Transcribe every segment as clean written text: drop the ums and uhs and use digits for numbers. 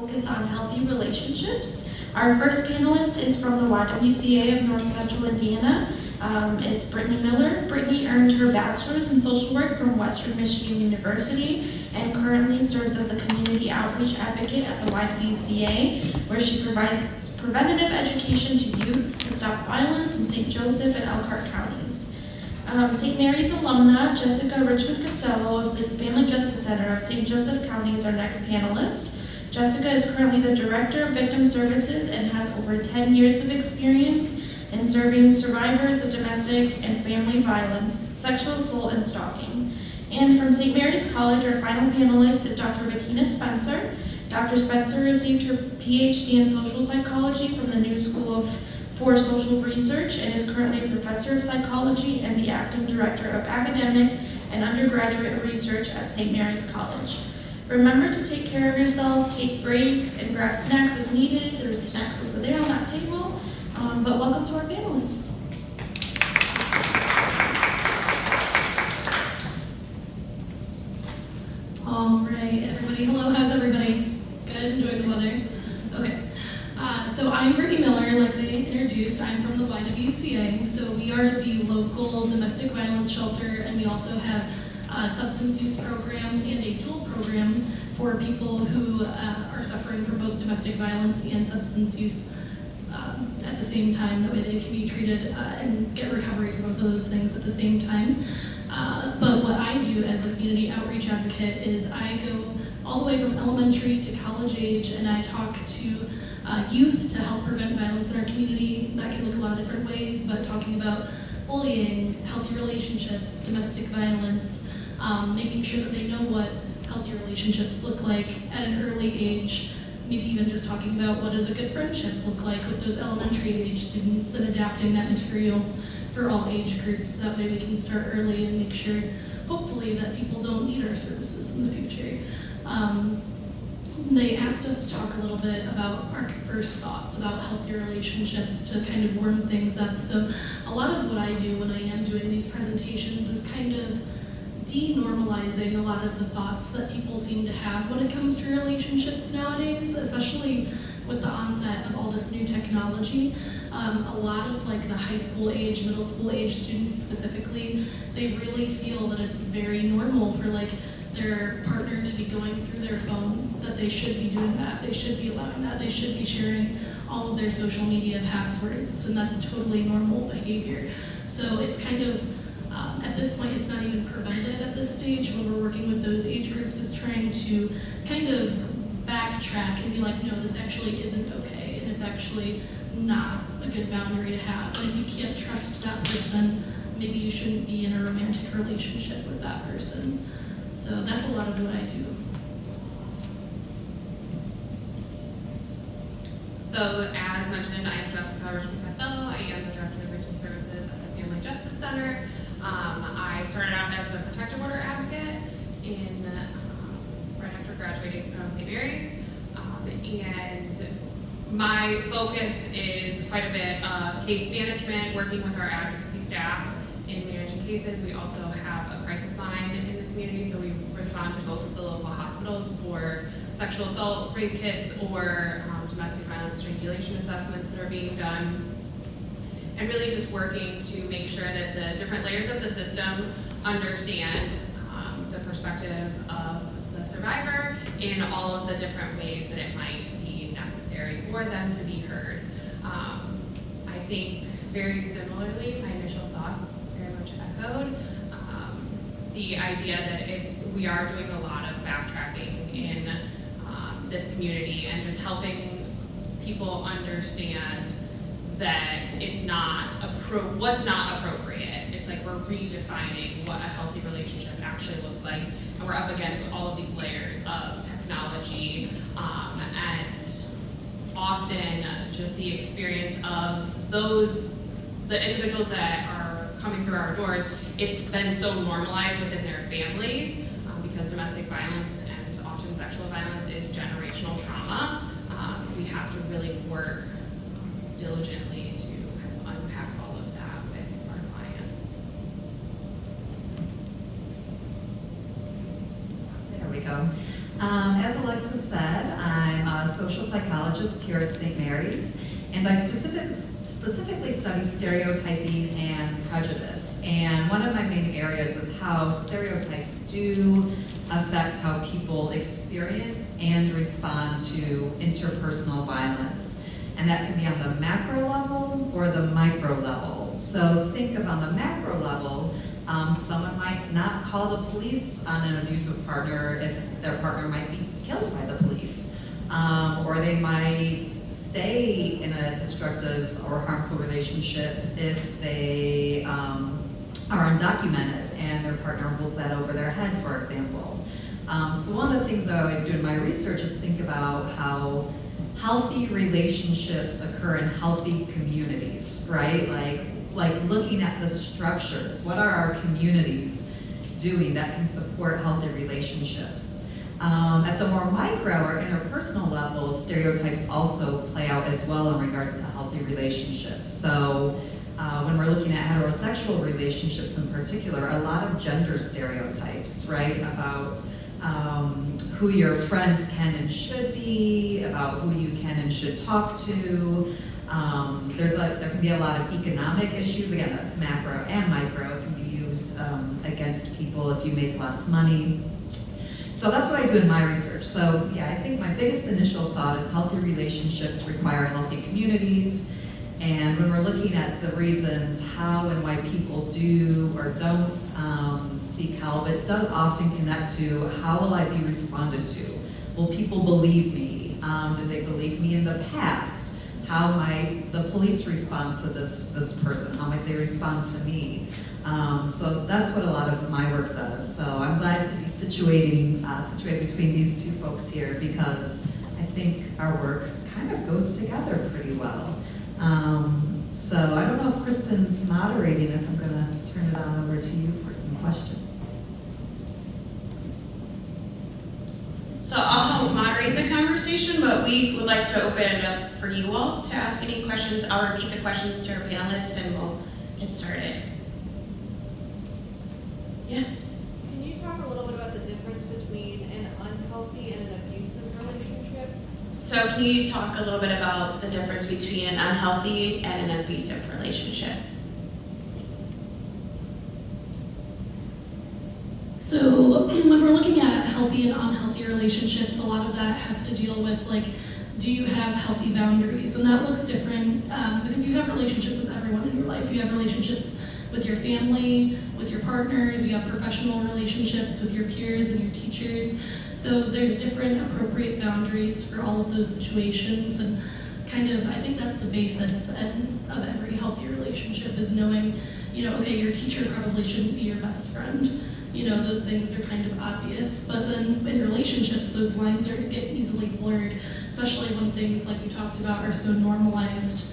focus on healthy relationships. Our first panelist is from the YWCA of North Central Indiana. It's Brittany Miller. Brittany earned her bachelor's in social work from Western Michigan University and currently serves as a community outreach advocate at the YWCA, where she provides preventative education to youth to stop violence in St. Joseph and Elkhart counties. St. Mary's alumna Jessica Richmond-Castello of the Family Justice Center of St. Joseph County is our next panelist. Jessica is currently the Director of Victim Services and has over 10 years of experience in serving survivors of domestic and family violence, sexual assault, and stalking. And from St. Mary's College, our final panelist is Dr. Bettina Spencer. Dr. Spencer received her PhD in social psychology from the New School for Social Research and is currently a professor of psychology and the acting director of academic and undergraduate research at St. Mary's College. Remember to take care of yourself, take breaks, and grab snacks as needed. There's snacks over there on that table. But welcome to our panelists. All right, everybody. Hello, how's everybody? Good, enjoying the weather? Okay. So I'm Brittany Miller, like they introduced. I'm from the YWCA. So we are the local domestic violence shelter, and we also have a substance use program and a dual program for people who are suffering from both domestic violence and substance use at the same time. That way they can be treated and get recovery from both of those things at the same time. But what I do as a community outreach advocate is I go all the way from elementary to college age, and I talk to youth to help prevent violence in our community. That can look a lot of different ways, but talking about bullying, healthy relationships, domestic violence, making sure that they know what healthy relationships look like at an early age, maybe even just talking about what does a good friendship look like with those elementary age students and adapting that material for all age groups. That way we can start early and make sure, hopefully, that people don't need our services in the future. They asked us to talk a little bit about our first thoughts about healthy relationships to kind of warm things up. So a lot of what I do when I am doing these presentations is kind of denormalizing a lot of the thoughts that people seem to have when it comes to relationships nowadays, especially with the onset of all this new technology. A lot of like the high school age, middle school age students specifically, they really feel that it's very normal for like their partner to be going through their phone, that they should be doing that, they should be allowing that, they should be sharing all of their social media passwords, and that's totally normal behavior. So it's kind of, at this point, it's not even prevented at this stage. When we're working with those age groups, it's trying to kind of backtrack and be like, no, this actually isn't okay, and it's actually not a good boundary to have. And if you can't trust that person, maybe you shouldn't be in a romantic relationship with that person. So that's a lot of what I do. So as mentioned, I am Jessica Richmond-Castello. I am the Director of Victim Services at the Family Justice Center. I started out as a protective order advocate in right after graduating from St. Mary's. And my focus is quite a bit of case management, working with our advocacy staff in managing cases. We also have a crisis line in the community, so we respond to both of the local hospitals for sexual assault rape kits or domestic violence strangulation assessments that are being done. And really just working to make sure that the different layers of the system understand the perspective of the survivor in all of the different ways that it might be necessary for them to be heard. I think very similarly, my initial thoughts very much echoed the idea that we are doing a lot of backtracking in this community and just helping people understand that it's not what's not appropriate. It's like we're redefining what a healthy relationship actually looks like, and we're up against all of these layers of technology, and often just the experience of the individuals that are coming through our doors. It's been so normalized within their families because domestic violence and often sexual violence is generational trauma. We have to really work diligently to kind of unpack all of that with our clients. There we go. As Alexa said, I'm social psychologist here at St. Mary's, and I specifically study stereotyping and prejudice. And one of my main areas is how stereotypes do affect how people experience and respond to interpersonal violence. And that can be on the macro level or the micro level. So think of on the macro level, someone might not call the police on an abusive partner if their partner might be killed by the police. Or they might stay in a destructive or harmful relationship if they are undocumented and their partner holds that over their head, for example. So one of the things I always do in my research is think about how healthy relationships occur in healthy communities, right? Like looking at the structures. What are our communities doing that can support healthy relationships? At the more micro or interpersonal level, stereotypes also play out as well in regards to healthy relationships. So when we're looking at heterosexual relationships in particular, a lot of gender stereotypes, right? About who your friends can and should be, about who you can and should talk to. There can be a lot of economic issues. Again, that's macro and micro. It can be used against people if you make less money. So that's what I do in my research. So yeah, I think my biggest initial thought is healthy relationships require healthy communities. And when we're looking at the reasons how and why people do or don't seek help, it does often connect to how will I be responded to? Will people believe me? Did they believe me in the past? How might the police respond to this person? How might they respond to me? So that's what a lot of my work does. So I'm glad to be situated between these two folks here because I think our work kind of goes together pretty well. So I don't know if Kristen's moderating, if I'm gonna turn it on over to you for some questions. So I'll help moderate the conversation, but we would like to open it up for you all to ask any questions. I'll repeat the questions to our panelists and we'll get started. Yeah? Can you talk a little bit about the difference between an unhealthy and an abusive relationship? So can you talk a little bit about the difference between an unhealthy and an abusive relationship? So when we're looking at healthy and unhealthy relationships, a lot of that has to deal with like, do you have healthy boundaries? And that looks different because you have relationships with everyone in your life. You have relationships with your family, with your partners, you have professional relationships with your peers and your teachers. So there's different appropriate boundaries for all of those situations. And kind of, I think that's the basis of every healthy relationship is knowing, okay, your teacher probably shouldn't be your best friend. Those things are kind of obvious, but then in relationships, those lines get easily blurred, especially when things like we talked about are so normalized.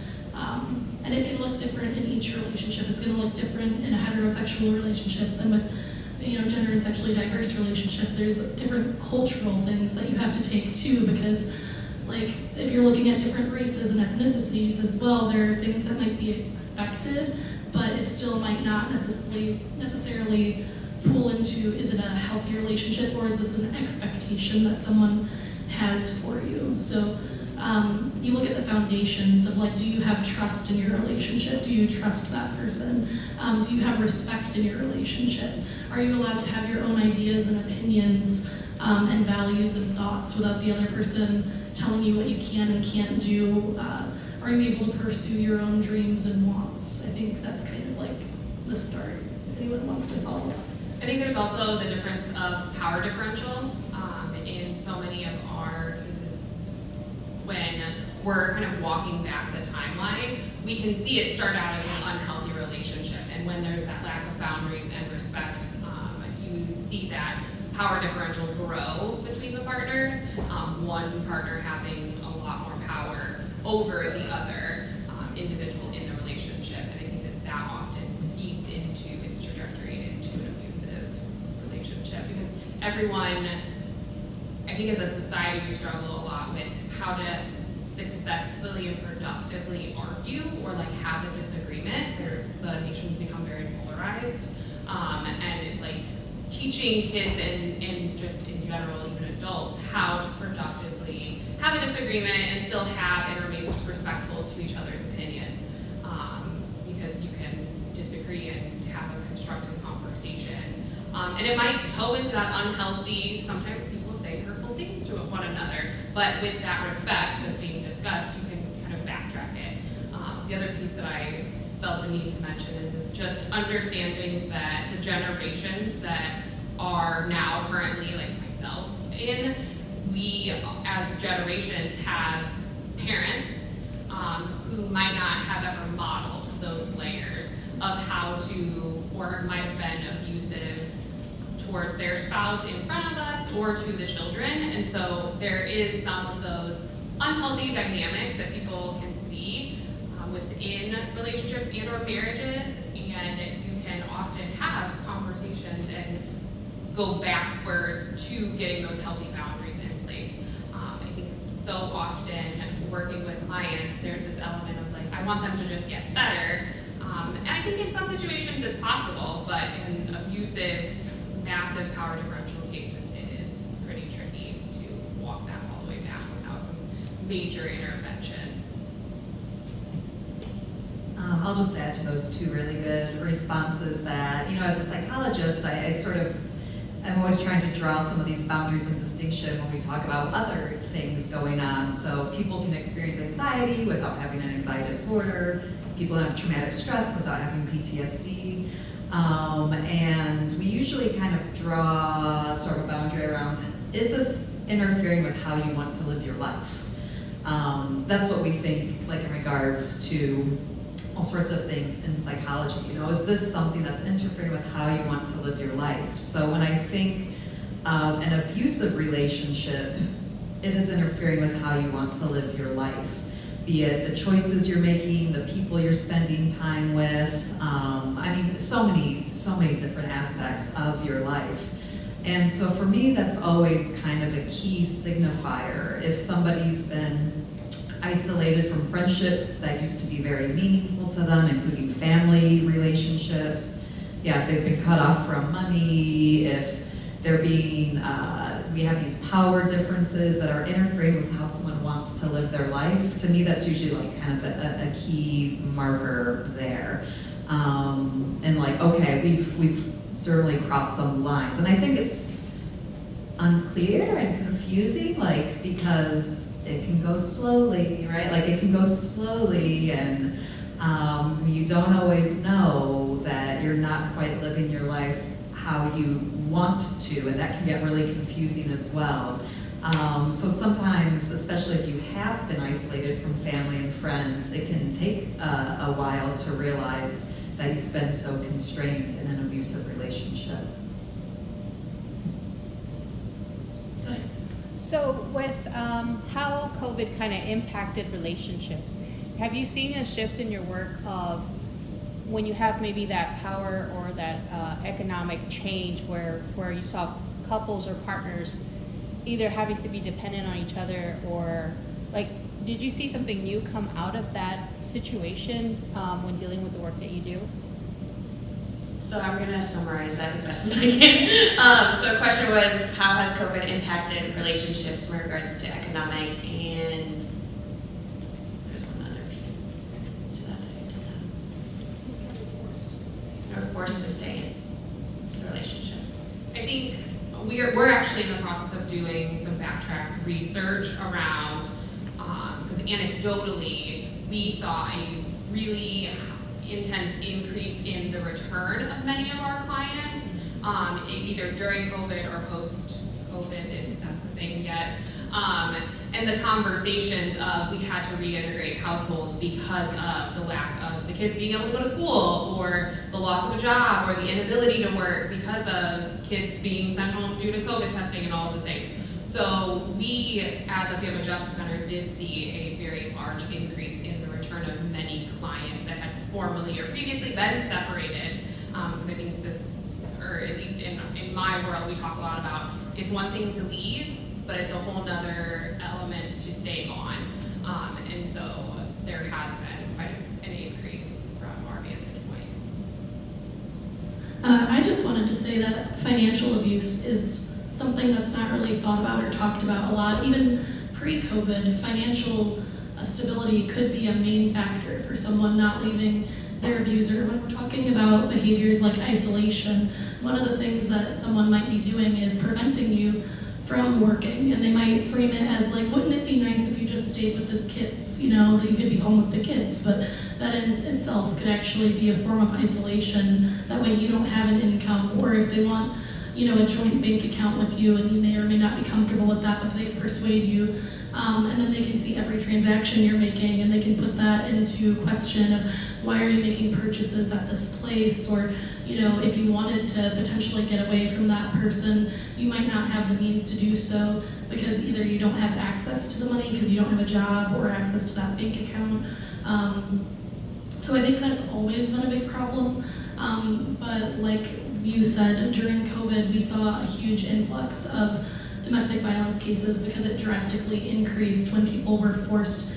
And it can look different in each relationship. It's gonna look different in a heterosexual relationship than with, gender and sexually diverse relationship. There's different cultural things that you have to take too, because like if you're looking at different races and ethnicities as well, there are things that might be expected, but it still might not necessarily pull into, is it a healthy relationship or is this an expectation that someone has for you? So you look at the foundations of like, do you have trust in your relationship? Do you trust that person? Do you have respect in your relationship? Are you allowed to have your own ideas and opinions and values and thoughts without the other person telling you what you can and can't do? Are you able to pursue your own dreams and wants? I think that's kind of like the start, if anyone wants to follow up. I think there's also the difference of power differential in so many of our cases. When we're kind of walking back the timeline, we can see it start out as an unhealthy relationship, and when there's that lack of boundaries and respect, you see that power differential grow between the partners, one partner having a lot more power over the other individual in the relationship, and I think that often feeds into its trajectory into an abusive relationship, because everyone, I think as a society, we struggle a lot with how to successfully and productively argue or like have a disagreement, where the nations become very polarized, and it's like teaching kids and just in general, even adults, how to productively have have a disagreement and still have and remain respectful to each other's opinions, because you can disagree and have a constructive conversation. And it might toe into that unhealthy, sometimes people say hurtful things to one another, but with that respect that's being discussed, you can kind of backtrack it. The other piece that I felt the need to mention is just understanding that the generations that are now currently, like myself, we as generations have parents who might not have ever modeled those layers of how to, or might have been abusive towards their spouse in front of us or to the children. And so there is some of those unhealthy dynamics that people can see within relationships and or marriages, and you can often have conversations and go backwards to getting those healthy boundaries in place. I think so often working with clients, there's this element of like, I want them to just get better. And I think in some situations it's possible, but in abusive, massive power differential cases, it is pretty tricky to walk that all the way back without some major intervention. I'll just add to those two really good responses that, as a psychologist, I'm always trying to draw some of these boundaries and distinction when we talk about other things going on. So people can experience anxiety without having an anxiety disorder. People have traumatic stress without having PTSD. And we usually kind of draw sort of a boundary around, is this interfering with how you want to live your life? That's what we think, like in regards to all sorts of things in psychology. Is this something that's interfering with how you want to live your life? So when I think of an abusive relationship, it is interfering with how you want to live your life. Be it the choices you're making, the people you're spending time with, so many different aspects of your life. And so for me, that's always kind of a key signifier. If somebody's been isolated from friendships that used to be very meaningful to them, including family relationships, if they've been cut off from money, if they're being, we have these power differences that are interfering with how someone wants to live their life. To me, that's usually like kind of a key marker there. And like, okay, we've certainly crossed some lines. And I think it's unclear and confusing, like, because it can go slowly, right? Like it can go slowly, and you don't always know that you're not quite living your life how you want to, and that can get really confusing as well. So sometimes, especially if you have been isolated from family and friends, it can take a while to realize that you've been so constrained in an abusive relationship. So with how COVID kind of impacted relationships, have you seen a shift in your work of when you have maybe that power or that economic change where you saw couples or partners either having to be dependent on each other, or like, did you see something new come out of that situation when dealing with the work that you do? So I'm going to summarize that as best as I can. So the question was, how has COVID impacted relationships in regards to economic, and there's one other piece to that I did that. Or forced to stay in the relationship. I think we're actually in the process of doing some backtrack research around, because anecdotally, we saw a really intense increase in the return of many of our clients, either during COVID or post-COVID, if that's a thing yet. And the conversations of we had to reintegrate households because of the lack of the kids being able to go to school, or the loss of a job, or the inability to work because of kids being sent home due to COVID testing and all of the things. So we, as a Family Justice Center, did see a very large increase in the return of many clients that had formerly or previously been separated. Because I think that, or at least in my world, we talk a lot about it's one thing to leave, but it's a whole nother element to stay on. And so there has been quite an increase from our vantage point. I just wanted to say that financial abuse is something that's not really thought about or talked about a lot, even pre-COVID, financial stability could be a main factor for someone not leaving their abuser. When we're talking about behaviors like isolation, one of the things that someone might be doing is preventing you from working, and they might frame it as like, wouldn't it be nice if you just stayed with the kids, you know, that you could be home with the kids, but that in itself could actually be a form of isolation. That way you don't have an income, or if they want, you know, a joint bank account with you and you may or may not be comfortable with that, but they persuade you, and then they can see every transaction you're making, and they can put that into question of why are you making purchases at this place, or, you know, if you wanted to potentially get away from that person, you might not have the means to do so because either you don't have access to the money because you don't have a job or access to that bank account. So I think that's always been a big problem. But like you said, during COVID, we saw a huge influx of domestic violence cases because it drastically increased when people were forced,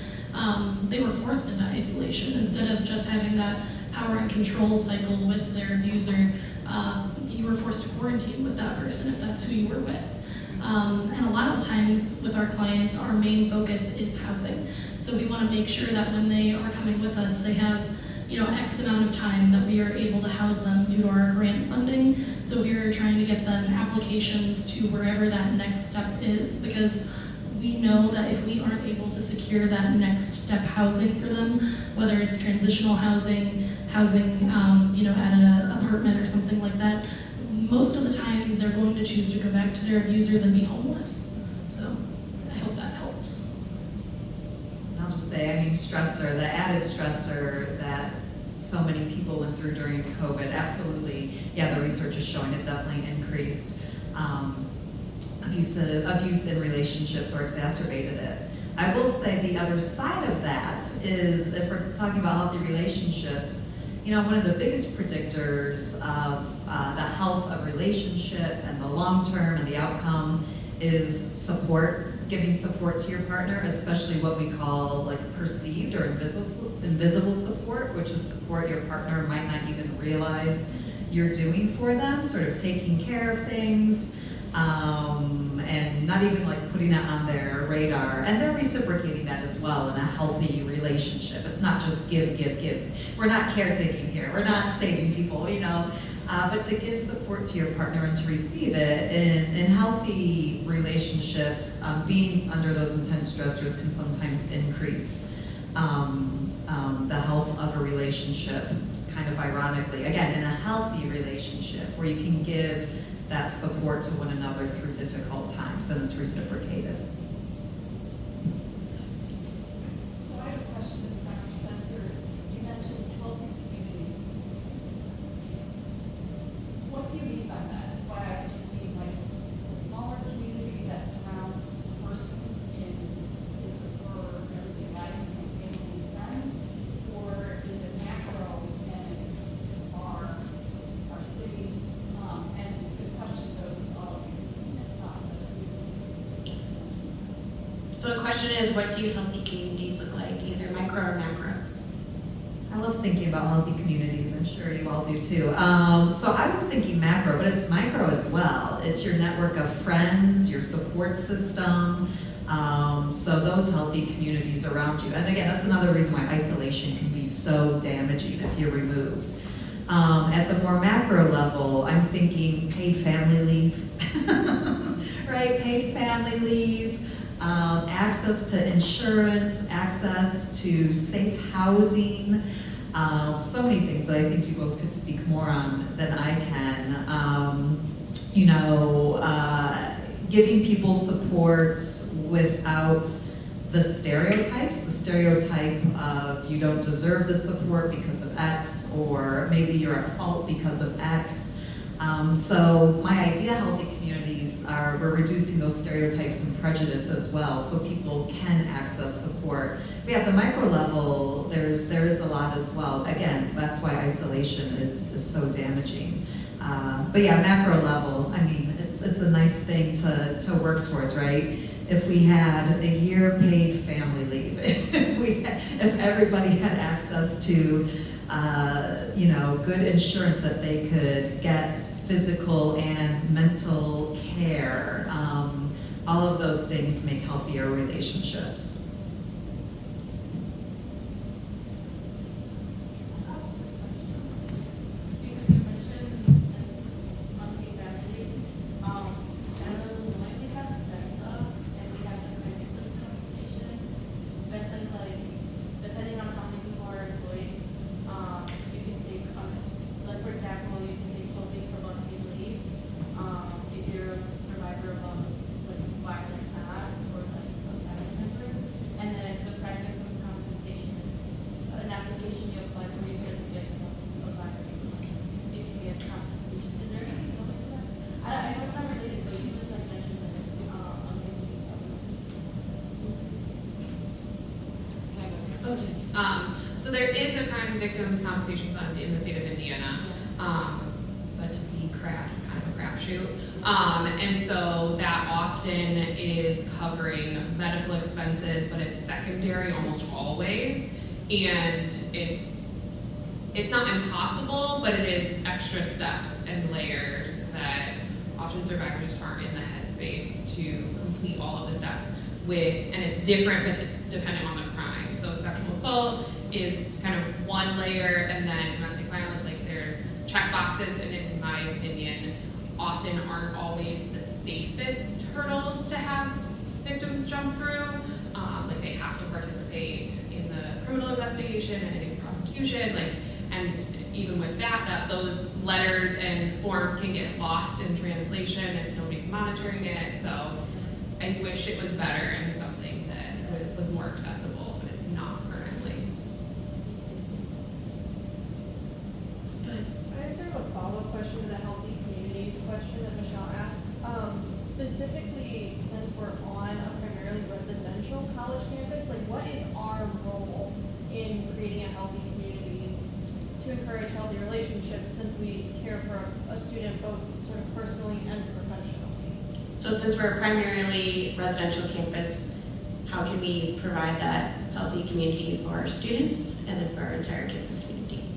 they were forced into isolation. Instead of just having that power and control cycle with their abuser, you were forced to quarantine with that person if that's who you were with. And a lot of times with our clients, our main focus is housing. So we want to make sure that when they are coming with us, they have, you know, X amount of time that we are able to house them due to our grant funding. So we are trying to get them applications to wherever that next step is, because we know that if we aren't able to secure that next step housing for them, whether it's transitional housing, you know, at an apartment or something like that, most of the time they're going to choose to go back to their abuser than be homeless. So I hope that helps. I'll just say, I mean, stressor, the added stressor that so many people went through during COVID, absolutely, yeah, the research is showing it definitely increased abuse in relationships or exacerbated it. I will say the other side of that is, if we're talking about healthy relationships, you know, one of the biggest predictors of the health of relationship and the long term and the outcome is support. Giving support to your partner, especially what we call like perceived or invisible support, which is support your partner might not even realize you're doing for them, sort of taking care of things, and not even like putting it on their radar. And they're reciprocating that as well in a healthy relationship. It's not just give. We're not caretaking here. We're not saving people, you know. But to give support to your partner and to receive it in healthy relationships, being under those intense stressors can sometimes increase the health of a relationship, just kind of ironically. Again, in a healthy relationship where you can give that support to one another through difficult times and it's reciprocated. So I have a question, Dr. Spencer. You mentioned healthy communities. What do you mean by that? By do you mean like a smaller community that surrounds a person in his or her everyday life, family and friends? Or is it macro and it's our city? And the question goes to all of you. So the question is, what do healthy communities look like, either micro or macro? I love thinking about healthy communities. I'm sure you all do too. So I was thinking macro, but it's micro as well. It's your network of friends, your support system. So those healthy communities around you. And again, that's another reason why isolation can be so damaging if you're removed. At the more macro level, I'm thinking paid family leave, right? Paid family leave. Access to insurance, access to safe housing, so many things that I think you both could speak more on than I can. Giving people support without the stereotype of you don't deserve the support because of X, or maybe you're at fault because of X. So my idea healthy communities are, we're reducing those stereotypes and prejudice as well, so people can access support. But at the micro level, there is a lot as well. Again, that's why isolation is so damaging. But yeah, macro level, I mean, it's a nice thing to work towards, right? If we had a year paid family leave, if everybody had access to good insurance that they could get physical and mental care, All of those things make healthier relationships. Because you mentioned monkey family, and then when we have Vesta and we have the kind of this conversation, Vesta is like, depending on how many people are employed, you can take, like for example, you can take 12 weeks of unpaid leave, if you're a survivor of like violent act or like a family member, and then the prime victim's compensation is an application you apply for, you get to get a virus, you can get compensation. Is there anything something like that? I know it's not related, but you just like mentioned that unpaid leave stuff. Okay. So there is a crime victims compensation fund in the state of Indiana, but to be kind of a crapshoot. And so that often is covering medical expenses, but it's secondary almost always. And it's not impossible, but it is extra steps and layers that often survivors just aren't in the headspace to complete all of the steps with, and it's different but depending on the crime. So sexual assault is kind of one layer, and then domestic violence, like there's check boxes, and in my opinion, often aren't always the safest hurdles to have victims jump through. Like they have to participate in the criminal investigation and in prosecution, like, and even with that those letters and forms can get lost in translation if nobody's monitoring it. So I wish it was better and something that was more accessible, but it's not currently. I just have a follow-up question to the healthy communities question that Michelle asked. Specifically, since we're on a primarily residential college campus, like what is our role in creating a healthy community to encourage healthy relationships, since we care for a student both sort of personally and professionally? So since we're a primarily residential campus, how can we provide that healthy community for our students and then for our entire campus community?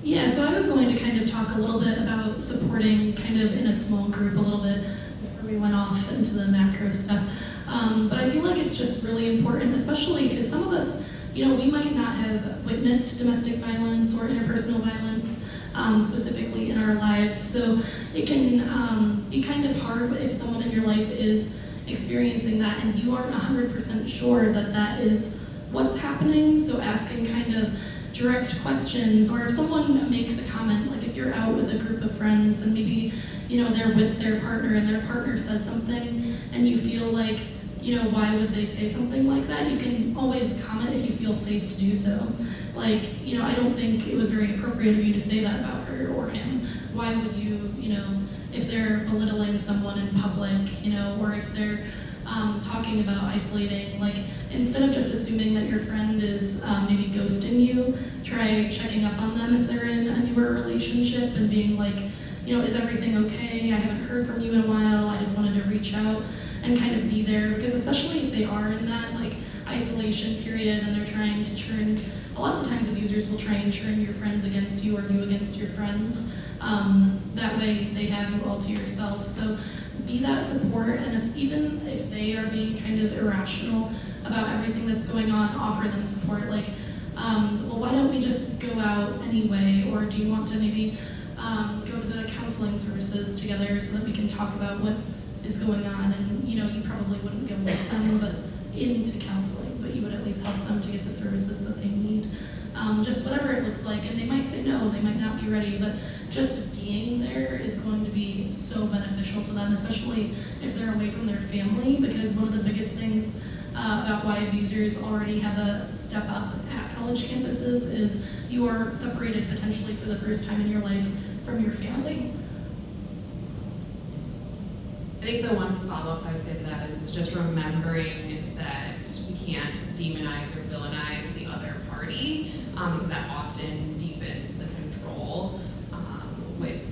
Yeah, so I was going to kind of talk a little bit about supporting kind of in a small group a little bit before we went off into the macro stuff. But I feel like it's just really important, especially because some of us, we might not have witnessed domestic violence or interpersonal violence specifically in our lives. So it can be kind of hard if someone in your life is experiencing that and you aren't 100% sure that that is what's happening. So asking kind of direct questions, or if someone makes a comment, like if you're out with a group of friends and maybe, they're with their partner and their partner says something and you feel like, why would they say something like that? You can always comment if you feel safe to do so. Like, I don't think it was very appropriate of you to say that about her or him. Why would you, if they're belittling someone in public, or if they're talking about isolating, like instead of just assuming that your friend is maybe ghosting you, try checking up on them if they're in a newer relationship and being like, is everything okay? I haven't heard from you in a while. I just wanted to reach out and kind of be there, because especially if they are in that like isolation period and they're trying to turn, a lot of the times abusers will try and turn your friends against you or you against your friends. That way they have you all to yourself. So be that support, and even if they are being kind of irrational about everything that's going on, offer them support. Like, well, why don't we just go out anyway? Or do you want to maybe go to the counseling services together so that we can talk about what is going on? And you probably wouldn't go with them, but into counseling, but you would at least help them to get the services that they need. Just whatever it looks like, and they might say no, they might not be ready, but just being there is going to be so beneficial to them, especially if they're away from their family, because one of the biggest things about why abusers already have a step up at college campuses is you are separated potentially for the first time in your life from your family. I think the one follow-up I would say to that is just remembering that we can't demonize or villainize the other party, because that often deepens the control.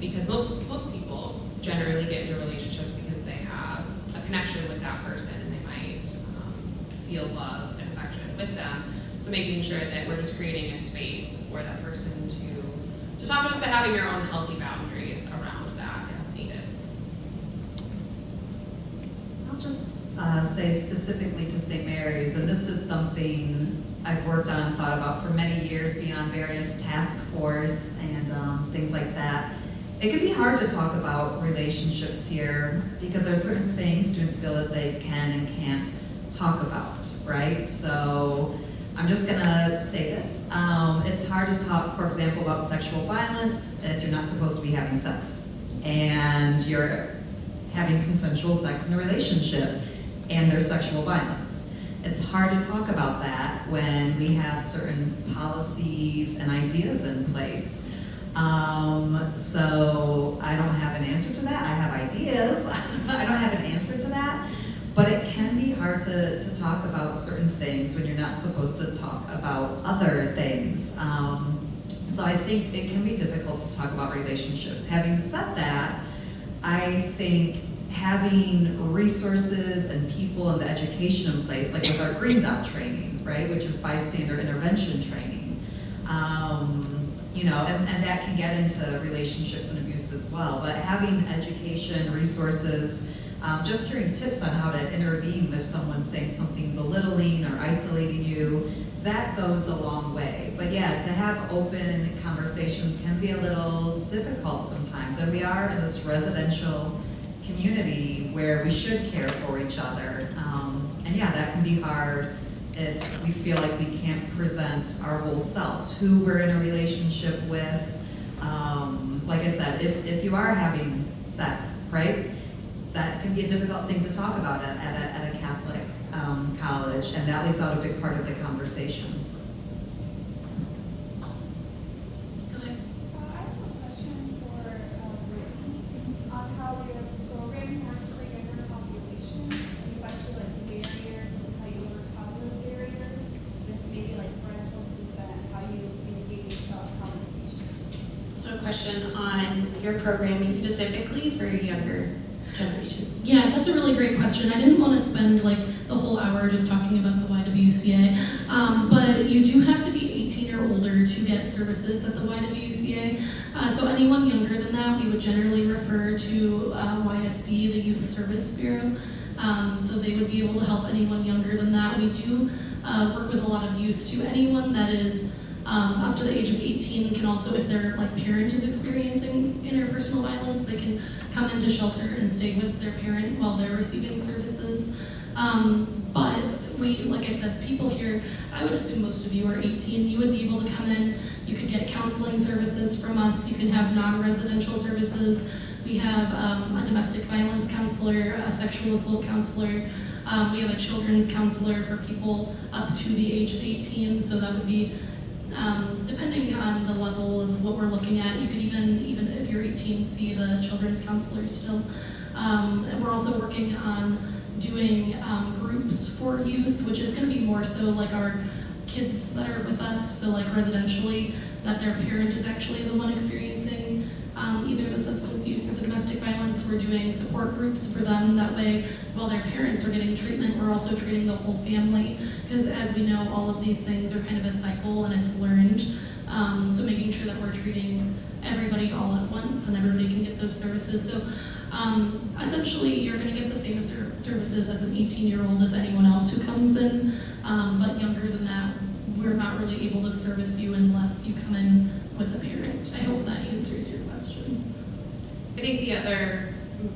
Because most people generally get into relationships because they have a connection with that person and they might feel love and affection with them. So making sure that we're just creating a space for that person to talk to us, but having your own healthy boundaries around that if it's needed. I'll just say specifically to St. Mary's, and this is something I've worked on and thought about for many years, being on various task force and things like that. It can be hard to talk about relationships here because there are certain things students feel that they can and can't talk about, right? So I'm just gonna say this. It's hard to talk, for example, about sexual violence if you're not supposed to be having sex and you're having consensual sex in a relationship and there's sexual violence. It's hard to talk about that when we have certain policies and ideas in place. So I don't have an answer to that. I have ideas. I don't have an answer to that. But it can be hard to talk about certain things when you're not supposed to talk about other things. So I think it can be difficult to talk about relationships. Having said that, I think having resources and people and the education in place, like with our Green Dot training, right, which is bystander intervention training, you know, and that can get into relationships and abuse as well. But having education, resources, just hearing tips on how to intervene if someone's saying something belittling or isolating you, that goes a long way. But yeah, to have open conversations can be a little difficult sometimes. And we are in this residential community where we should care for each other. And yeah, that can be hard if we feel like we can't present our whole selves, who we're in a relationship with. Like I said, if you are having sex, right? That can be a difficult thing to talk about at a Catholic college, and that leaves out a big part of the conversation. Go ahead. I have a question for Brittany on how your program works for younger populations, especially like barriers and how you overcome those barriers with maybe like parental consent, how you engage that conversation. So a question on your programming specifically for younger generations. Yeah, that's a really great question. I didn't want to spend like the whole hour just talking about the YWCA, but you do have to be 18 or older to get services at the YWCA. So anyone younger than that, we would generally refer to YSB, the Youth Service Bureau. So they would be able to help anyone younger than that. We do work with a lot of youth too. Anyone that is up to the age of 18 can also, if their like parent is experiencing interpersonal violence, they can come into shelter and stay with their parent while they're receiving services. But we, like I said, people here, I would assume most of you are 18, you would be able to come in, you could get counseling services from us, you can have non-residential services. We have a domestic violence counselor, a sexual assault counselor. We have a children's counselor for people up to the age of 18, so that would be depending on the level of what we're looking at. You could even if you're 18, see the children's counselor still. And we're also working on doing groups for youth, which is going to be more so like our kids that are with us, so like residentially, that their parent is actually the one experiencing either the substance use or the domestic violence. We're doing support groups for them. That way, while their parents are getting treatment, we're also treating the whole family. Because as we know, all of these things are kind of a cycle and it's learned. So making sure that we're treating everybody all at once and everybody can get those services. So essentially, you're going to get the same services as an 18-year-old as anyone else who comes in, but younger than that, we're not really able to service you unless you come in with a parent. I hope that answers your question. I think the other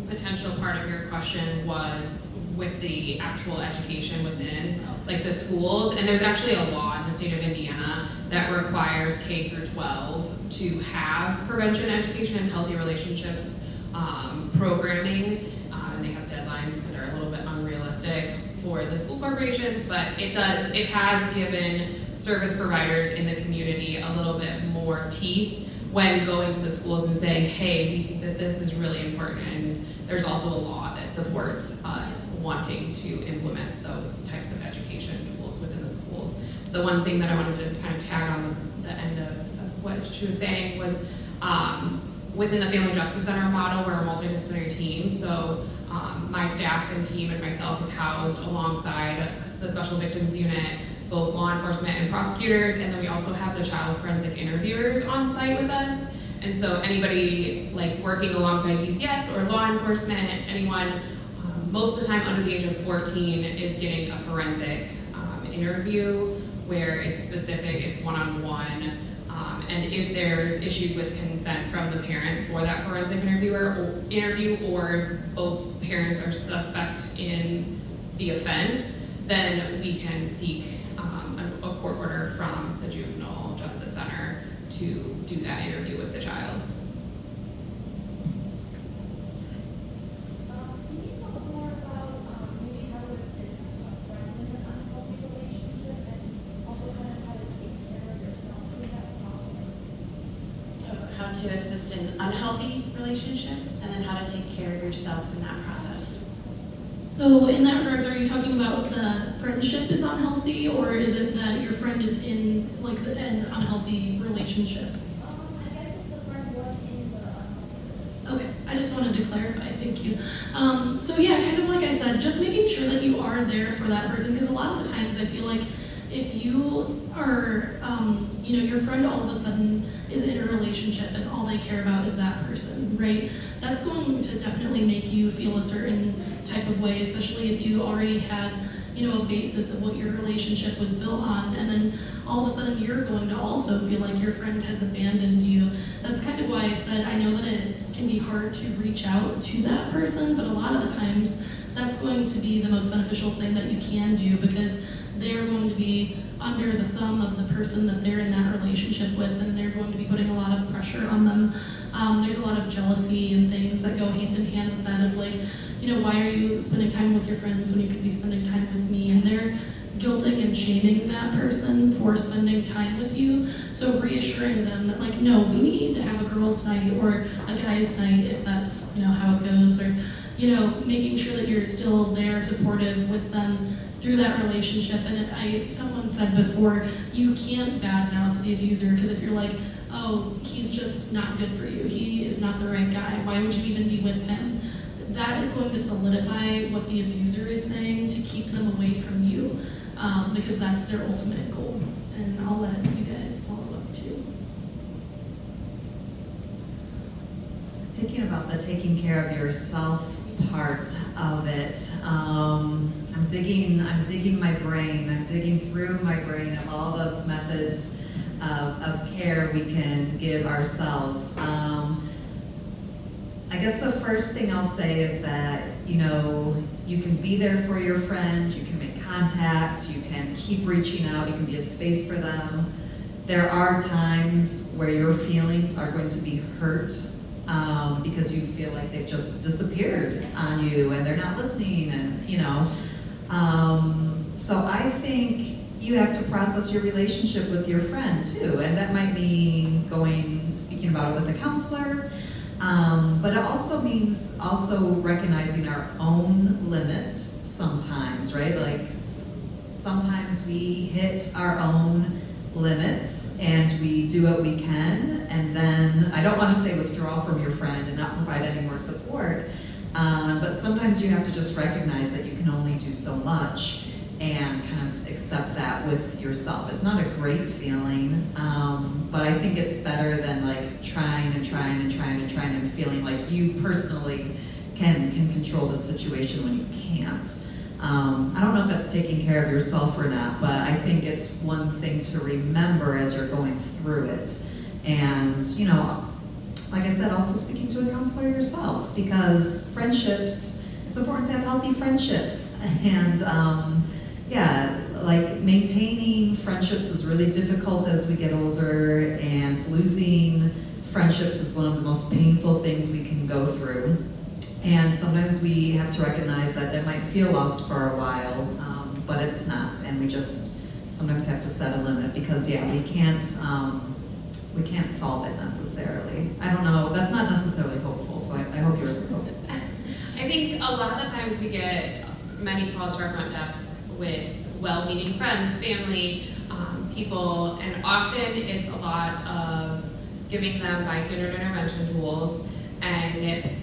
potential part of your question was with the actual education within, like the schools, and there's actually a law in the state of Indiana that requires K through 12 to have prevention education and healthy relationships programming, and they have deadlines that are a little bit unrealistic for the school corporations, but it has given service providers in the community a little bit more teeth when going to the schools and saying, hey, we think that this is really important, and there's also a law that supports us wanting to implement those types of education tools within the schools. The one thing that I wanted to kind of tag on the end of what she was saying was within the Family Justice Center model, we're a multidisciplinary team, so my staff and team and myself is housed alongside the Special Victims Unit, both law enforcement and prosecutors, and then we also have the child forensic interviewers on site with us. And so anybody like working alongside DCS or law enforcement, anyone most of the time under the age of 14 is getting a forensic interview where it's specific, it's one-on-one, and if there's issues with consent from the parents for that forensic interview, or both parents are suspect in the offense, then we can seek a court order from the Juvenile Justice Center to do that interview with the child. Can you talk more about maybe how to assist a friend in an unhealthy relationship and also kind of how to take care of yourself through that process? So how to assist in unhealthy relationships, and then how to take care of yourself in that process. So in that regards, are you talking about the friendship is unhealthy, or is it that your friend is in like an unhealthy relationship? I guess if the friend was in the unhealthy Okay, I just wanted to clarify, thank you. So yeah, kind of like I said, just making sure that you are there for that person, because a lot of the times I feel like if you are, your friend all of a sudden is in a relationship and all they care about is that person, right? That's going to definitely make you feel a certain type of way, especially if you already had, a basis of what your relationship was built on, and then all of a sudden you're going to also feel like your friend has abandoned you. That's kind of why I said I know that it can be hard to reach out to that person, but a lot of the times that's going to be the most beneficial thing that you can do, because they're going to be under the thumb of the person that they're in that relationship with, and they're going to be putting a lot of pressure on them. There's a lot of jealousy and things that go hand in hand with that of like, why are you spending time with your friends when you could be spending time with me? And they're guilting and shaming that person for spending time with you. So reassuring them that like, no, we need to have a girls' night or a guys' night if that's, how it goes, or, making sure that you're still there supportive with them through that relationship. And someone said before, you can't badmouth the abuser, because if you're like, oh, he's just not good for you, he is not the right guy, why would you even be with him? That is going to solidify what the abuser is saying to keep them away from you, because that's their ultimate goal. And I'll let you guys follow up too. Thinking about the taking care of yourself part of it, I'm digging my brain. I'm digging through my brain of all the methods of care we can give ourselves. I guess the first thing I'll say is that, you can be there for your friend, you can make contact, you can keep reaching out, you can be a space for them. There are times where your feelings are going to be hurt because you feel like they've just disappeared on you and they're not listening, and so I think you have to process your relationship with your friend too, and that might mean speaking about it with a counselor, but it also means recognizing our own limits sometimes, right? Like sometimes we hit our own limits and we do what we can, and then I don't want to say withdraw from your friend and not provide any more support, but sometimes you have to just recognize that you can only do so much and kind of accept that with yourself. It's not a great feeling, but I think it's better than like trying and feeling like you personally can control the situation when you can't. I don't know if that's taking care of yourself or not, but I think it's one thing to remember as you're going through it. And, like I said, also speaking to a counselor yourself, because friendships, it's important to have healthy friendships. And like maintaining friendships is really difficult as we get older, and losing friendships is one of the most painful things we can go through. And sometimes we have to recognize that it might feel lost for a while, but it's not. And we just sometimes have to set a limit, because we can't solve it necessarily. I don't know, that's not necessarily hopeful, so I hope yours is hopeful. I think a lot of the times we get many calls to our front desk with well-meaning friends, family, people, and often it's a lot of giving them bystander intervention tools and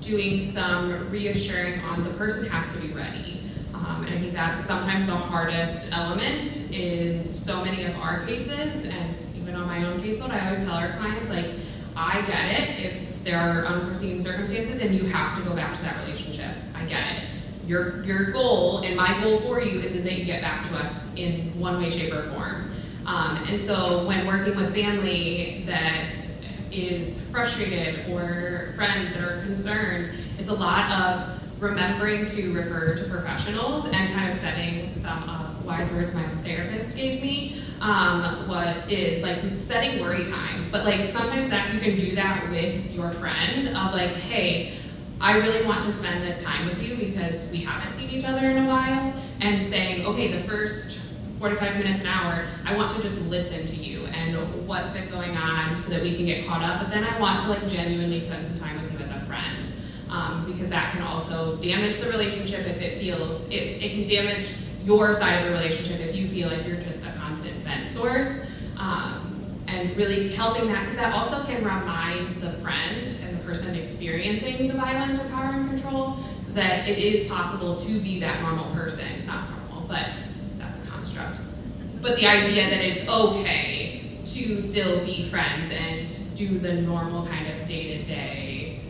doing some reassuring on the person has to be ready. And I think that's sometimes the hardest element in so many of our cases, and even on my own caseload, I always tell our clients, like, I get it if there are unforeseen circumstances and you have to go back to that relationship. I get it. your goal and my goal for you is that you get back to us in one way, shape, or form. And so when working with family that is frustrated or friends that are concerned, it's a lot of remembering to refer to professionals and kind of setting some wise words my therapist gave me. What is like setting worry time, but like sometimes that you can do that with your friend of like, hey, I really want to spend this time with you because we haven't seen each other in a while, and saying, okay, the first 45 minutes, an hour, I want to just listen to you and what's been going on so that we can get caught up, but then I want to like genuinely spend some time with you as a friend, because that can also damage the relationship if it feels, it can damage your side of the relationship if you feel like you're just a constant vent source, and really helping that, because that also can remind the friend and the person experiencing the violence or power and control that it is possible to be that normal person, not normal, but that's a construct. But the idea that it's okay to still be friends and do the normal kind of day-to-day,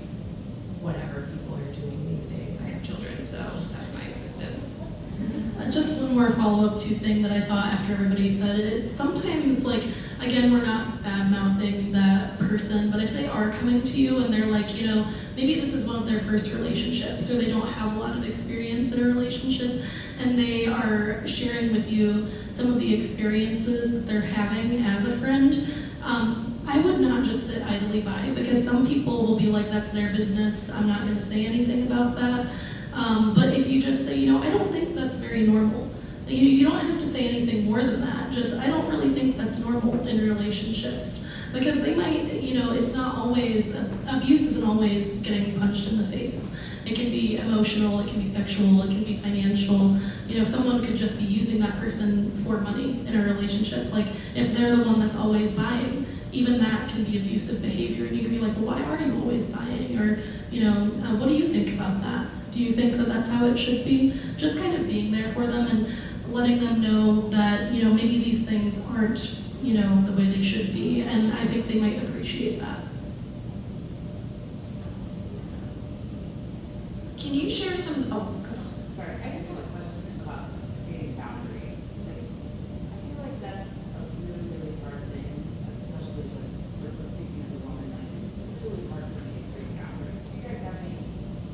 whatever people are doing these days. I have children, so that's my existence. Just one more follow-up to thing that I thought after everybody said it. It's sometimes like, again, we're not bad-mouthing that person, but if they are coming to you and they're like, you know, maybe this is one of their first relationships or they don't have a lot of experience in a relationship and they are sharing with you some of the experiences that they're having as a friend, I would not just sit idly by, because some people will be like, that's their business, I'm not going to say anything about that. But if you just say, you know, I don't think that's very normal. You don't have to say anything more than that. Just, I don't really think that's normal in relationships. Because they might, you know, it's not always, abuse isn't always getting punched in the face. It can be emotional, it can be sexual, it can be financial. You know, someone could just be using that person for money in a relationship. Like, if they're the one that's always buying, even that can be abusive behavior. And you can be like, well, why are you always buying? Or, you know, what do you think about that? Do you think that that's how it should be? Just kind of being there for them and letting them know that, you know, maybe these things aren't, you know, the way they should be. And I think they might appreciate that. Can you share some, Sorry, I just have a question about creating boundaries. Like, I feel like that's a really, really hard thing, especially with speaking as a woman. Like, it's really hard for me to create boundaries. Do you guys have any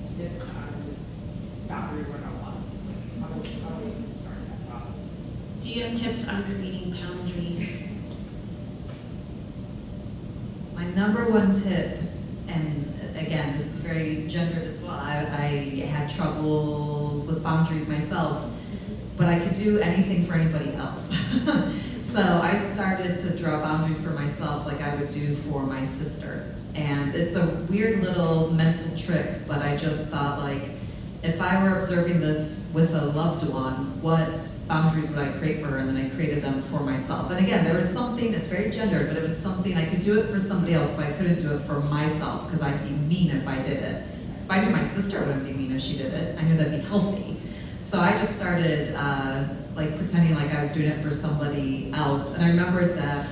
tips on just boundary 101? How do we even start that process? do you have tips on creating boundaries? My number one tip, and again, this is very gendered as well, I had troubles with boundaries myself, but I could do anything for anybody else. So I started to draw boundaries for myself like I would do for my sister. And it's a weird little mental trick, but I just thought, like, if I were observing this with a loved one, what boundaries would I create for her? And then I created them for myself. And again, there was something, it's very gendered, but it was something, I could do it for somebody else, but I couldn't do it for myself because I'd be mean if I did it. If I knew my sister wouldn't be mean if she did it, I knew that'd be healthy. So I just started like pretending like I was doing it for somebody else. And I remembered that,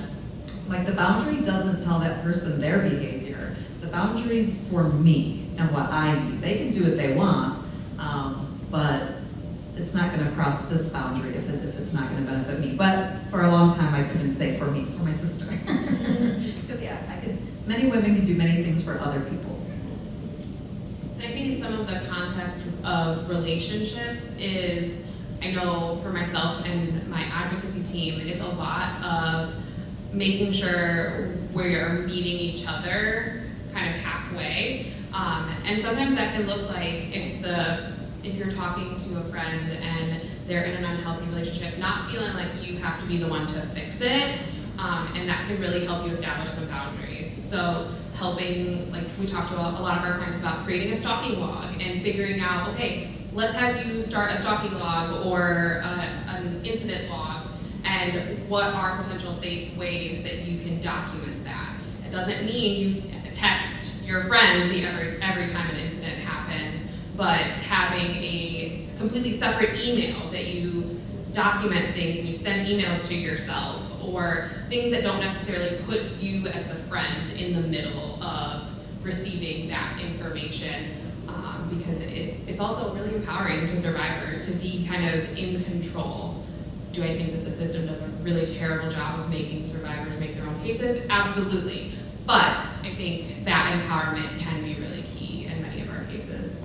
like, the boundary doesn't tell that person their behavior. The boundary's for me and what I need. They can do what they want, but it's not going to cross this boundary if it's not going to benefit me. But for a long time, I couldn't say for me, for my sister. Because many women can do many things for other people. And I think in some of the context of relationships is, I know for myself and my advocacy team, it's a lot of making sure we are meeting each other kind of halfway. And sometimes that can look like if you're talking to a friend and they're in an unhealthy relationship, not feeling like you have to be the one to fix it, and that can really help you establish some boundaries. So helping, like we talked to a lot of our clients about creating a stalking log and figuring out, okay, let's have you start a stalking log or an incident log, and what are potential safe ways that you can document that. It doesn't mean you text your friend every time an incident happens, but having a completely separate email that you document things and you send emails to yourself, or things that don't necessarily put you as a friend in the middle of receiving that information. because it's also really empowering to survivors to be kind of in control. Do I think that the system does a really terrible job of making survivors make their own cases? Absolutely. But I think that empowerment can be really key in many of our cases.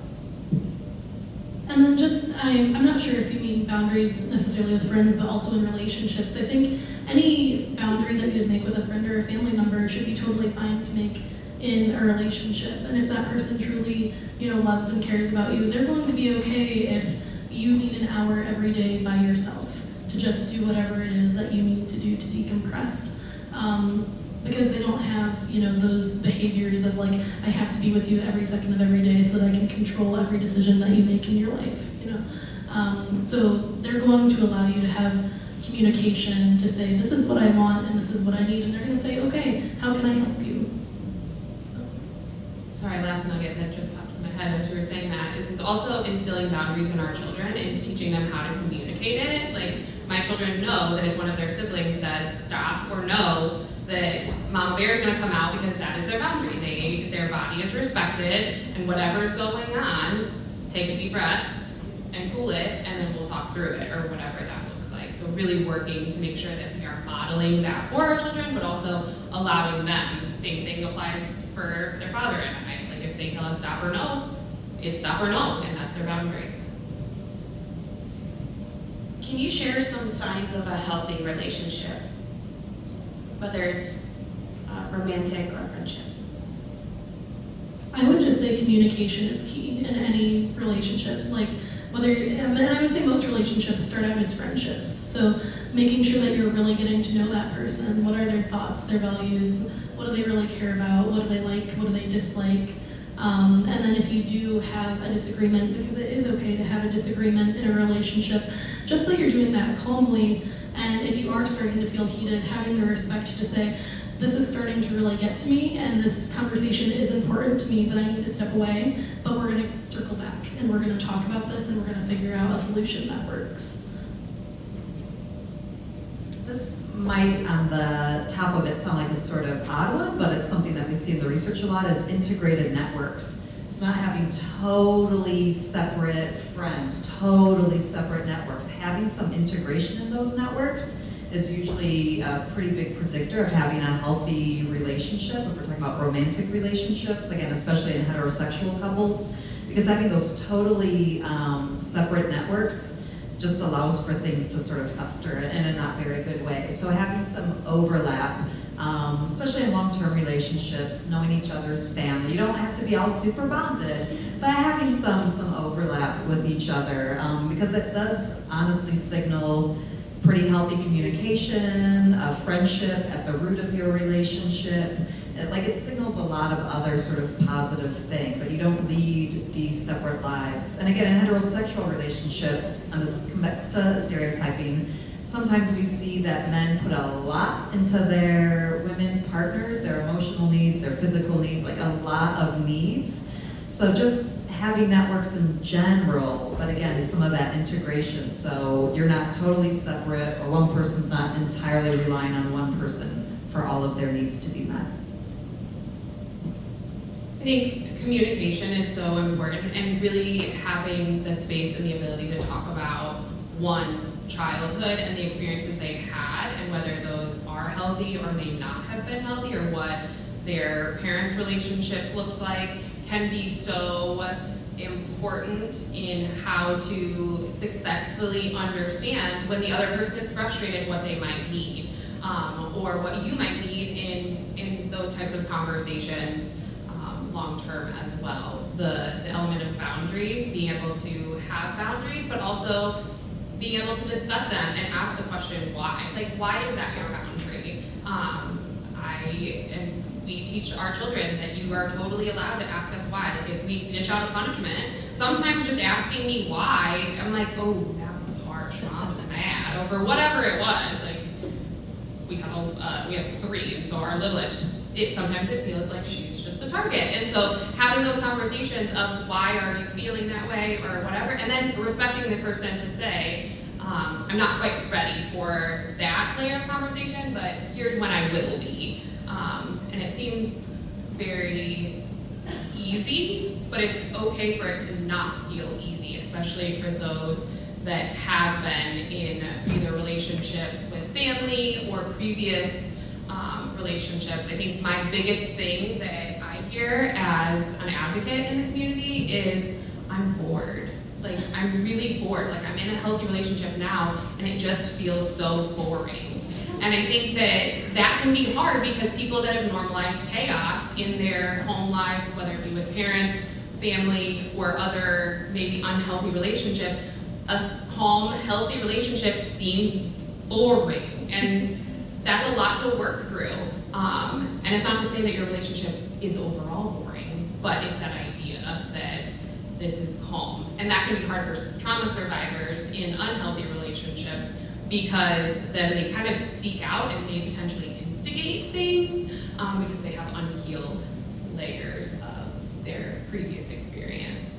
And then just, I'm not sure if you mean boundaries necessarily with friends, but also in relationships. I think any boundary that you'd make with a friend or a family member should be totally fine to make in a relationship. And if that person truly, loves and cares about you, they're going to be okay if you need an hour every day by yourself to just do whatever it is that you need to do to decompress. Because they don't have, those behaviors of like, I have to be with you every second of every day so that I can control every decision that you make in your life, So they're going to allow you to have communication to say, this is what I want and this is what I need, and they're gonna say, okay, how can I help you? So. Sorry, last nugget that just popped in my head as you were saying that is also instilling boundaries in our children and teaching them how to communicate it. Like, my children know that if one of their siblings says stop or no, that Mama Bear is going to come out because that is their boundary. Their body is respected, and whatever's going on, take a deep breath and cool it, and then we'll talk through it, or whatever that looks like. So really working to make sure that we are modeling that for our children, but also allowing them. Same thing applies for their father and I. Like, if they tell us stop or no, it's stop or no, and that's their boundary. Can you share some signs of a healthy relationship? Whether it's romantic or friendship. I would just say communication is key in any relationship. Like, and I would say most relationships start out as friendships. So making sure that you're really getting to know that person. What are their thoughts, their values? What do they really care about? What do they like? What do they dislike? And then if you do have a disagreement, because it is okay to have a disagreement in a relationship, just that you're doing that calmly. And if you are starting to feel heated, having the respect to say, this is starting to really get to me, and this conversation is important to me, but I need to step away, but we're gonna circle back, and we're gonna talk about this, and we're gonna figure out a solution that works. This might, on the top of it, sound like a sort of odd one, but it's something that we see in the research a lot, is integrated networks. So not having totally separate friends, totally separate networks. Having some integration in those networks is usually a pretty big predictor of having a healthy relationship. If we're talking about romantic relationships, again, especially in heterosexual couples, because having those totally separate networks just allows for things to sort of fester in a not very good way. So having some overlap, especially in long-term relationships, knowing each other's family. You don't have to be all super bonded, but having some overlap with each other, because it does honestly signal pretty healthy communication, a friendship at the root of your relationship. It signals a lot of other sort of positive things, that you don't lead these separate lives. And again, in heterosexual relationships, and this connects to stereotyping, sometimes we see that men put a lot into their women partners, their emotional needs, their physical needs, like a lot of needs. So just having networks in general, but again, some of that integration. So you're not totally separate, or one person's not entirely relying on one person for all of their needs to be met. I think communication is so important, and really having the space and the ability to talk about one's childhood and the experiences they've had, and whether those are healthy or may not have been healthy, or what their parents' relationships look like, can be so important in how to successfully understand when the other person is frustrated what they might need, or what you might need in those types of conversations long-term as well. The element of boundaries, being able to have boundaries, but also being able to discuss them and ask the question why. Like, why is that your boundary? We teach our children that you are totally allowed to ask us why. Like, if we dish out a punishment, sometimes just asking me why, I'm like, oh, that was harsh, Mom was mad over whatever it was. Like, we have 3, and so our littlest, sometimes it feels like she's just the target. And so having those conversations of why are you feeling that way or whatever, and then respecting the person to say, I'm not quite ready for that layer of conversation, but here's when I will be. And it seems very easy easy, but it's okay for it to not feel easy, especially for those that have been in either relationships with family or previous relationships. I think my biggest thing that I hear as an advocate in the community is I'm bored. Like, I'm really bored. Like, I'm in a healthy relationship now, and it just feels so boring. And I think that that can be hard because people that have normalized chaos in their home lives, whether it be with parents, family, or other maybe unhealthy relationship, a calm, healthy relationship seems boring. And that's a lot to work through. And it's not to say that your relationship is overall boring, but it's that idea that this is calm. And that can be hard for trauma survivors in unhealthy relationships because then they kind of seek out and may potentially instigate things because they have unhealed layers of their previous experience.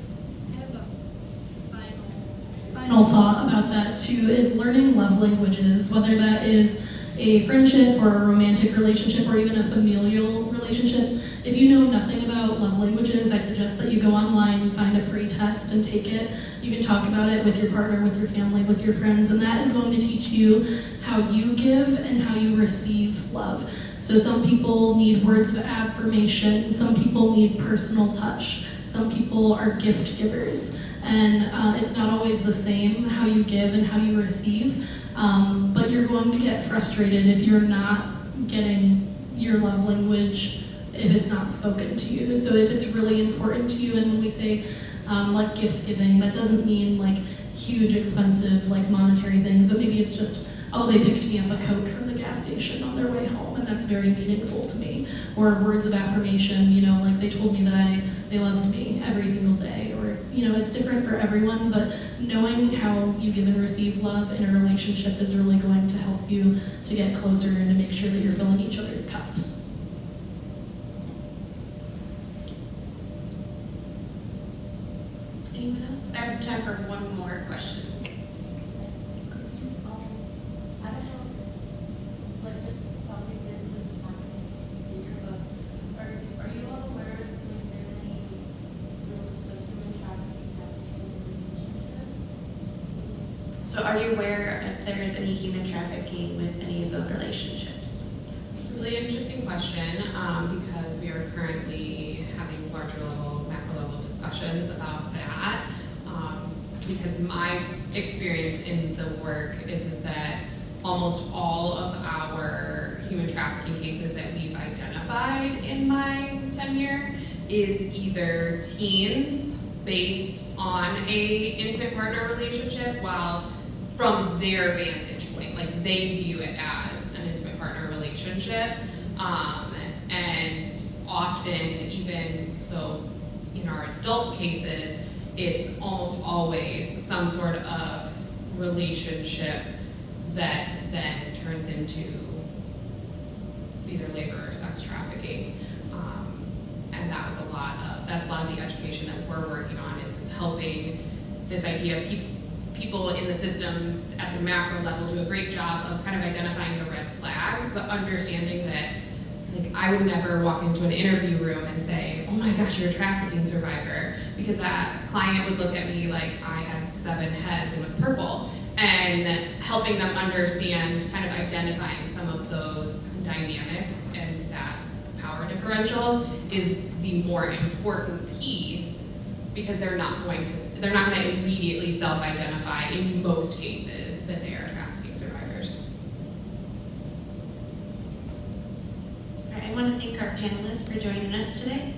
I have a final thought about that too, is learning love languages, whether that is a friendship or a romantic relationship or even a familial relationship. If you know nothing about love languages, I suggest that you go online, find a free test and take it. You can talk about it with your partner, with your family, with your friends, and that is going to teach you how you give and how you receive love. So some people need words of affirmation, some people need personal touch, some people are gift givers. And it's not always the same how you give and how you receive, but you're going to get frustrated if you're not getting your love language, if it's not spoken to you. So if it's really important to you, and when we say like gift giving, that doesn't mean like huge expensive like monetary things, but maybe it's just, oh, they picked me up a Coke from the gas station on their way home, and that's very meaningful to me. Or words of affirmation, you know, like they told me that they loved me every single day. Or, you know, it's different for everyone, but knowing how you give and receive love in a relationship is really going to help you to get closer and to make sure that you're filling each other's cups. Anyone else? I have time for one more question. I don't know, like, just tell me this is not here, but are you all aware if like there's any like human trafficking happening in relationships? So are you aware if there's any human trafficking with any of those relationships? It's a really interesting question because we are currently having larger level, macro level discussions about that. Because my experience in the work is that almost all of our human trafficking cases that we've identified in my tenure is either teens based on a intimate partner relationship, while from their vantage point, like they view it as an intimate partner relationship, and often even so in our adult cases, it's almost always some sort of relationship that then turns into either labor or sex trafficking. And that's a lot of the education that we're working on is helping this idea of people in the systems at the macro level do a great job of kind of identifying the red flags, but understanding that like I would never walk into an interview room and say, oh my gosh, you're a trafficking survivor, because that client would look at me like I had 7 heads and was purple, and helping them understand, kind of identifying some of those dynamics and that power differential is the more important piece, because they're not going to immediately self-identify in most cases that they are trafficking survivors. I want to thank our panelists for joining us today.